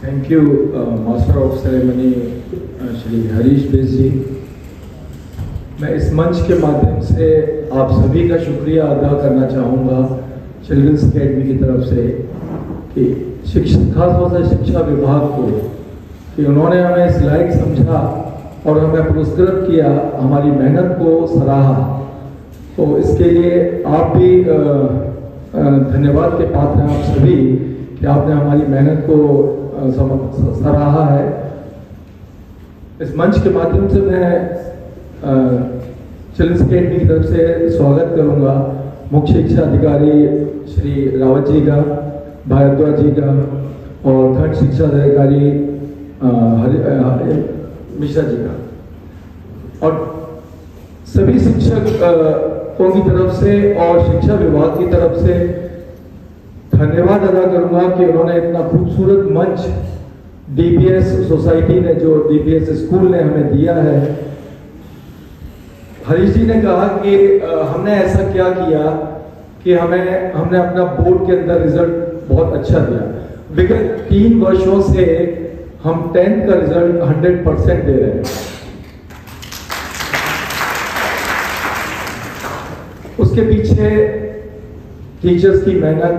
Thank you master of ceremony Shri Harish Bes ji. मैं इस मंच के माध्यम से आप सभी का शुक्रिया अदा करना चाहूँगा चिल्ड्रंस अकेडमी की तरफ से कि खासतौर से शिक्षा विभाग को कि उन्होंने हमें इस लायक समझा और हमें पुरस्कृत किया, हमारी मेहनत को सराहा। तो इसके लिए आप भी धन्यवाद के पात्र हैं, आप सभी, कि आपने हमारी मेहनत को सराहा है। इस मंच के माध्यम से मैं चिल्ड्रंस अकेडमी की तरफ से स्वागत करूंगा मुख्य शिक्षा अधिकारी श्री रावत जी का, भारद्वाज जी का और खंड शिक्षा अधिकारी मिश्रा जी का और सभी शिक्षकों की तरफ से और शिक्षा विभाग की तरफ से धन्यवाद अदा करूंगा कि उन्होंने इतना खूबसूरत मंच डीपीएस सोसाइटी ने, जो डीपीएस स्कूल ने हमें दिया है। हरीश जी ने कहा कि हमने ऐसा क्या किया कि हमने अपना बोर्ड के अंदर रिजल्ट बहुत अच्छा दिया। विगत 3 वर्षों से हम 10th का रिजल्ट 100% दे रहे हैं। उसके पीछे टीचर्स की मेहनत,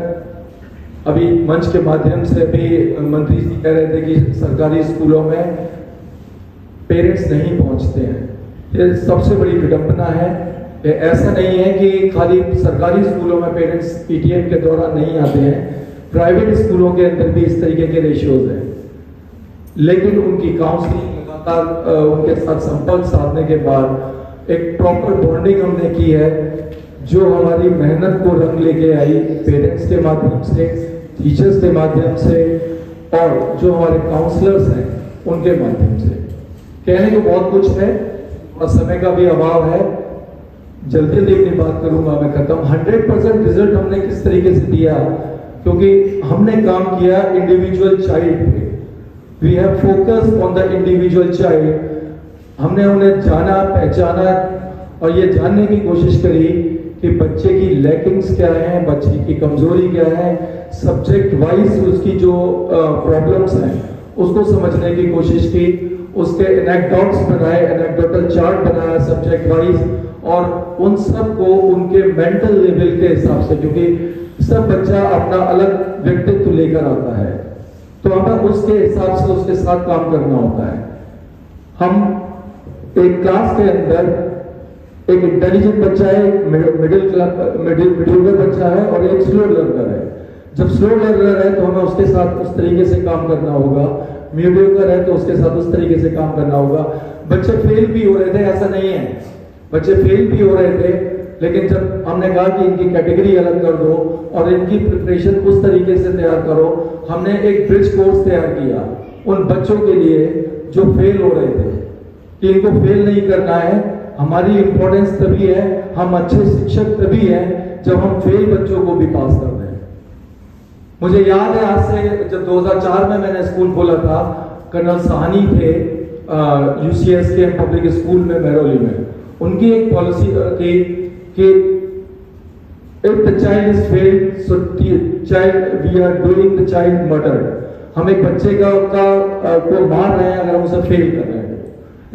अभी मंच के माध्यम से भी मंत्री जी कह रहे थे कि सरकारी स्कूलों में पेरेंट्स नहीं पहुंचते हैं। ये सबसे बड़ी विडंबना है। ऐसा नहीं है कि खाली सरकारी स्कूलों में पेरेंट्स पीटीएम के दौरान नहीं आते हैं, प्राइवेट स्कूलों के अंदर भी इस तरीके के रेशियोज हैं। लेकिन उनकी काउंसलिंग लगातार उनके साथ संपर्क साधने के बाद एक प्रॉपर बॉन्डिंग हमने की है, जो हमारी मेहनत को रंग लेके आई पेरेंट्स के माध्यम से, टीचर्स के माध्यम से और जो हमारे काउंसलर्स हैं उनके माध्यम से। कहने को बहुत कुछ है और समय का भी अभाव है, जल्दी जल्दी अपनी बात करूंगा, मैं खत्म। 100% रिजल्ट हमने किस तरीके से दिया, क्योंकि हमने काम किया इंडिविजुअल चाइल्ड पे। We have focused on the individual child. हमने उन्हें जाना, पहचाना और ये जानने की कोशिश करी कि बच्चे की लैकिंग्स क्या हैं, बच्चे की कमजोरी क्या है, सब्जेक्ट वाइज उसकी जो प्रॉब्लम्स हैं उसको समझने की कोशिश की। उसके एनेक्डोट्स बनाए, एनेक्डोटल चार्ट बनाया सब्जेक्ट वाइज, और उन सब को उनके मेंटल लेवल के हिसाब से, क्योंकि सब बच्चा अपना अलग व्यक्तित्व लेकर आता है, तो हमें उसके हिसाब से उसके साथ काम करना होता है। हम एक क्लास के अंदर एक इंटेलिजेंट बच्चा है, एक मिडिल बच्चा है और एक स्लो लर्नर है। जब स्लो लर्नर है तो हमें उसके साथ उस तरीके से काम करना होगा, मीडियोकर है तो उसके साथ उस तरीके से काम करना होगा। बच्चे फेल भी हो रहे थे, ऐसा नहीं है, बच्चे फेल भी हो रहे थे, लेकिन जब हमने कहा कि इनकी कैटेगरी अलग कर दो और इनकी प्रिपरेशन उस तरीके से तैयार करो, हमने एक ब्रिज कोर्स तैयार किया उन बच्चों के लिए जो फेल हो रहे थे कि इनको फेल नहीं करना है। हमारी इंपॉर्टेंस तभी है, हम अच्छे शिक्षक तभी हैं जब हम फेल बच्चों को भी पास कर रहे हैं। मुझे याद है आज से जब 2004 में मैंने स्कूल खोला था, कर्नल साहनी थे यूसीएस के पब्लिक स्कूल में महरौली में। उनकी एक पॉलिसी थी कि if the child is failed, so we are doing the child murder। हम एक बच्चे को मार रहे हैं अगर हम उसे फेल कर रहे हैं।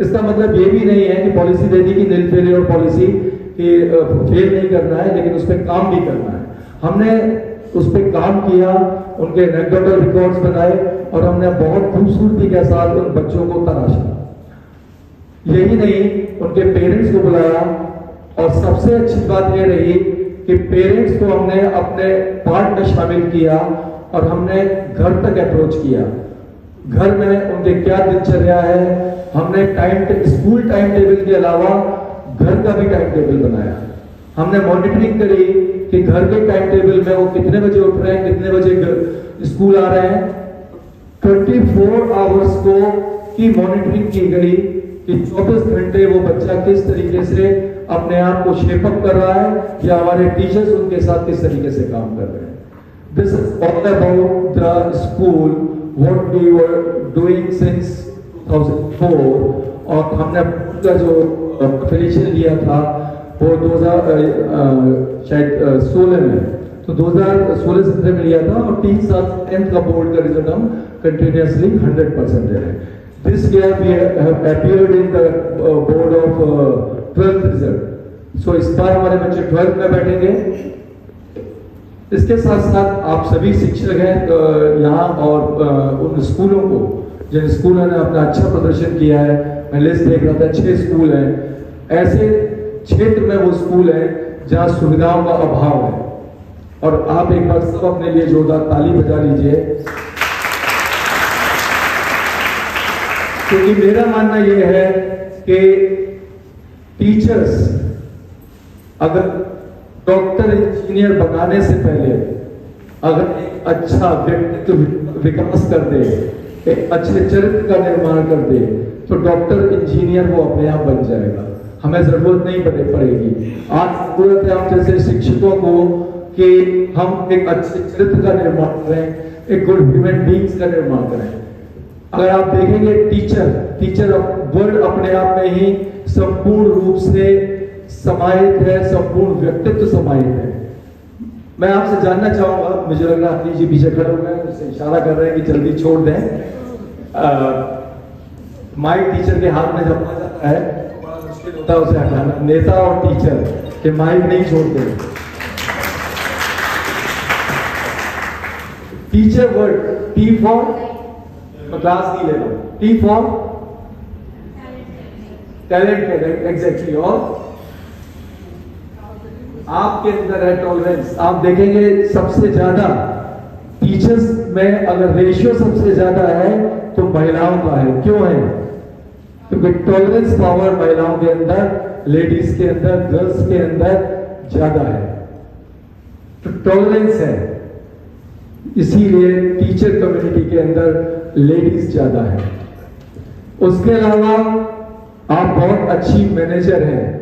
इसका मतलब ये भी नहीं है कि पॉलिसी दे दी कि नील फेलियर पॉलिसी कि फेल नहीं करना है, लेकिन उस पर काम भी करना है। हमने उस पर काम किया, उनके एनेक्डोटल रिकॉर्ड्स बनाए और हमने बहुत खूबसूरती के साथ उन बच्चों को तराशा। यही नहीं, उनके पेरेंट्स को बुलाया और सबसे अच्छी बात यह रही कि पेरेंट्स को हमने अपने पार्ट में शामिल किया और हमने घर तक अप्रोच किया। घर में उनके क्या दिनचर्या है, हमने स्कूल टाइम टेबल के अलावा घर का भी टाइम टेबल बनाया। हमने मॉनिटरिंग करी कि घर के टाइम टेबल में वो कितने बजे उठ रहे हैं, कितने बजे स्कूल आ रहे हैं। 24 आवर्स को की मॉनिटरिंग की गई कि 24 घंटे वो बच्चा किस तरीके से अपने आप को शेप अप कर रहा है या हमारे टीचर्स उनके साथ किस तरीके से काम कर रहे हैं। This is all about the school, what we were doing since 2004। और हमने अपना जो एफिलिएशन लिया था वो 2016 में तो 2016-17 में लिया था और 3 साल 10th का बोर्ड का रिजल्ट हम कंटिन्यूसली 100% दे रहे हैं। This year we have appeared in the board of 12th result. So इस बार हमारे बच्चे 12th में बैठेंगे। इसके साथ साथ आप सभी शिक्षक हैं यहाँ और उन स्कूलों को जिन स्कूलों ने अपना अच्छा प्रदर्शन किया है, मैं लिस्ट देख रहा था 6 स्कूल हैं, ऐसे क्षेत्र में वो स्कूल हैं जहाँ सुविधाओं का अभाव है। और आप एक बार सब अपने लिए जोरदार ताली बजा लीजिए, क्योंकि मेरा मानना यह है कि टीचर्स अगर डॉक्टर इंजीनियर बनाने से पहले अगर एक अच्छा व्यक्तित्व विकास कर दे, एक अच्छे चरित्र का निर्माण कर दे, तो डॉक्टर इंजीनियर वो अपने आप बन जाएगा, हमें जरूरत नहीं पड़ेगी। आज जरूरत है हम जैसे शिक्षकों को कि हम एक अच्छे चरित्र का निर्माण करें, एक गुड ह्यूमन बींग्स का निर्माण करें। अगर आप देखेंगे टीचर वर्ड अपने आप में ही संपूर्ण रूप से समाहित है, संपूर्ण व्यक्तित्व समाहित है। मैं आपसे जानना चाहूंगा, मुझे लग रहा है अपनी जी पीछे खड़े हुए हैं, मुझसे इशारा कर रहे हैं कि जल्दी छोड़ दें। माइक टीचर के हाथ में जब आ जाता है तो बड़ा मुश्किल होता है उसे हटाना। नेता और टीचर के माइक नहीं छोड़ते। टीचर वर्ड टी फॉर, मैं क्लास नहीं ले रहा हूं, टी फॉर टैलेंटेड, एग्जैक्टली। और आपके अंदर है टॉलरेंस। आप देखेंगे सबसे ज्यादा टीचर्स में अगर रेशियो सबसे ज्यादा है तो महिलाओं का है। क्यों है? क्योंकि टॉलरेंस पावर महिलाओं के अंदर, लेडीज के अंदर, गर्ल्स के अंदर ज्यादा है, तो टॉलरेंस है, इसीलिए टीचर कम्युनिटी के अंदर लेडीज ज्यादा है। उसके अलावा आप बहुत अच्छी मैनेजर हैं।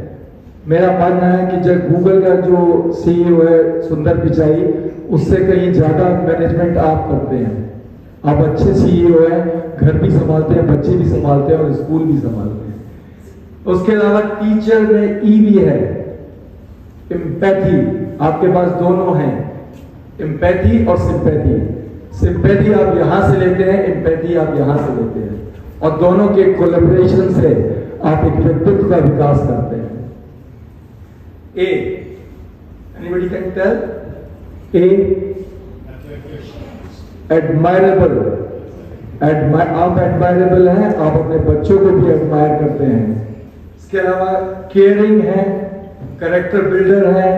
मेरा मानना है कि जब गूगल का जो सीईओ है सुंदर पिचाई, उससे कहीं ज्यादा मैनेजमेंट आप करते हैं। आप अच्छे सीईओ हैं, घर भी संभालते हैं, बच्चे भी संभालते हैं और स्कूल भी संभालते हैं। उसके अलावा टीचर में ई भी है, एम्पैथी, आपके पास दोनों हैं, एम्पैथी और सिंपैथी। सिंपैथी आप यहां से लेते हैं, एम्पैथी आप यहां से लेते हैं, और दोनों के कोलैबोरेशन से आप एक व्यक्तित्व का विकास करते हैं। A, anybody can tell? A, admirable, आप एडमायरेबल हैं, आप अपने बच्चों को भी एडमायर करते हैं। इसके अलावा केयरिंग है, कैरेक्टर बिल्डर है,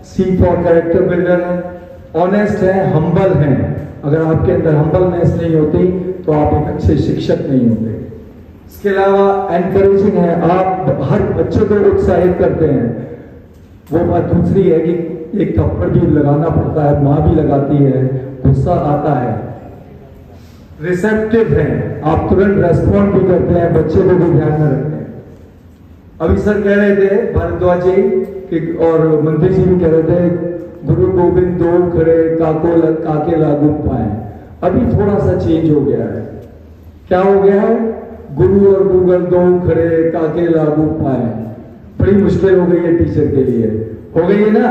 C फॉर कैरेक्टर बिल्डर है, ऑनेस्ट है, हम्बल है। अगर आपके अंदर हम्बलनेस नहीं होती तो आप एक अच्छे शिक्षक नहीं होते। इसके अलावा एनकरेजिंग है, आप हर बच्चे को उत्साहित करते हैं। वो बात दूसरी है कि एक थप्पड़ भी लगाना पड़ता है, माँ भी लगाती है, गुस्सा आता है। रिसेप्टिव है, आप तुरंत रेस्पॉन्ड भी करते हैं, बच्चे को भी ध्यान में रखते हैं। अभी सर कह रहे थे भारद्वाज जी कि, और मंत्री जी भी कह रहे थे, गुरु गोविंद दो खड़े काके लागू पाए। अभी थोड़ा सा चेंज हो गया है। क्या हो गया है? गुरु और गूगल दो खड़े काके लागू पाए। बड़ी मुश्किल हो गई है टीचर के लिए, हो गई है ना।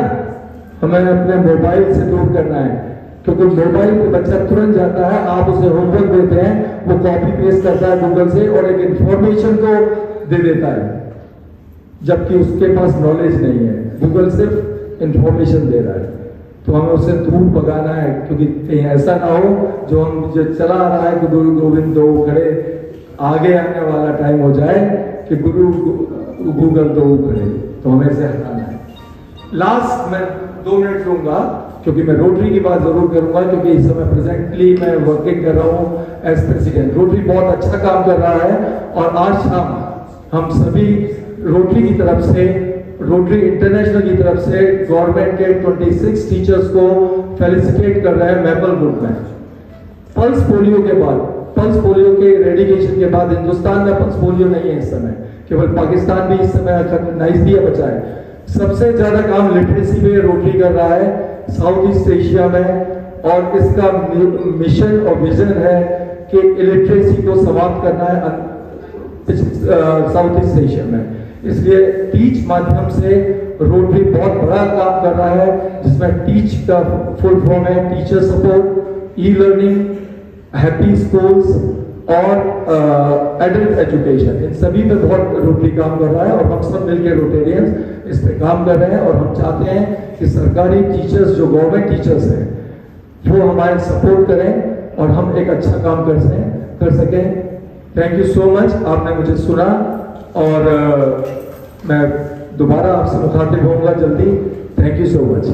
हमें अपने मोबाइल से दूर करना है, क्योंकि मोबाइल पे बच्चा तुरंत जाता है, आप उसे होमवर्क देते हैं, वो कॉपी पेस्ट करता है गूगल से और एक इंफॉर्मेशन को दे देता है, जबकि उसके पास नॉलेज नहीं है। गूगल सिर्फ इंफॉर्मेशन दे रहा है। तो हमें उसे दूर भगाना है, क्योंकि कहीं ऐसा ना हो जो हम जो चला आ रहा है कि गुरु गोविंद दो खड़े, आगे आने वाला टाइम हो जाए कि गुरु गूगल दो खड़े, तो हमें इसे हटाना है। लास्ट मैं 2 मिनट लूंगा, क्योंकि मैं रोटरी की बात जरूर करूंगा, क्योंकि इस समय प्रेजेंटली मैं वर्किंग कर रहा हूं एज प्रेसिडेंट। रोटरी बहुत अच्छा काम कर रहा है, और आज शाम हम सभी रोटरी की तरफ से, रोटरी इंटरनेशनल की तरफ से गवर्नमेंट के 26 टीचर्स को फेलिसिटेट कर रहे हैं मैपल ग्रुप में। पल्स पोलियो के बाद, पल्स पोलियो के रेडिकेशन के बाद, हिंदुस्तान में पल्स पोलियो नहीं है इस समय, केवल पाकिस्तान भी इस समय नाइजीरिया बचा है। सबसे ज्यादा काम लिटरेसी पे रोटरी कर रहा है साउथ ईस्ट एशिया में, और इसका मिशन और विजन है कि इलिटरेसी को समाप्त करना है साउथ ईस्ट एशिया में। इसलिए टीच माध्यम से रोटरी बहुत बड़ा काम कर रहा है, जिसमें टीच का फुल फॉर्म है teacher support, e learning, happy schools और एडल्ट एजुकेशन। इन सभी पे बहुत रोटरी काम कर रहा है और हम सब मिलकर रोटेरियंस इस पे काम कर रहे हैं। और हम चाहते हैं कि सरकारी टीचर्स जो गवर्नमेंट टीचर्स हैं वो हमारे सपोर्ट करें और हम एक अच्छा काम कर सकें। थैंक यू सो मच, आपने मुझे सुना और मैं दोबारा आपसे मुखातिब होऊंगा जल्दी। Thank you so much.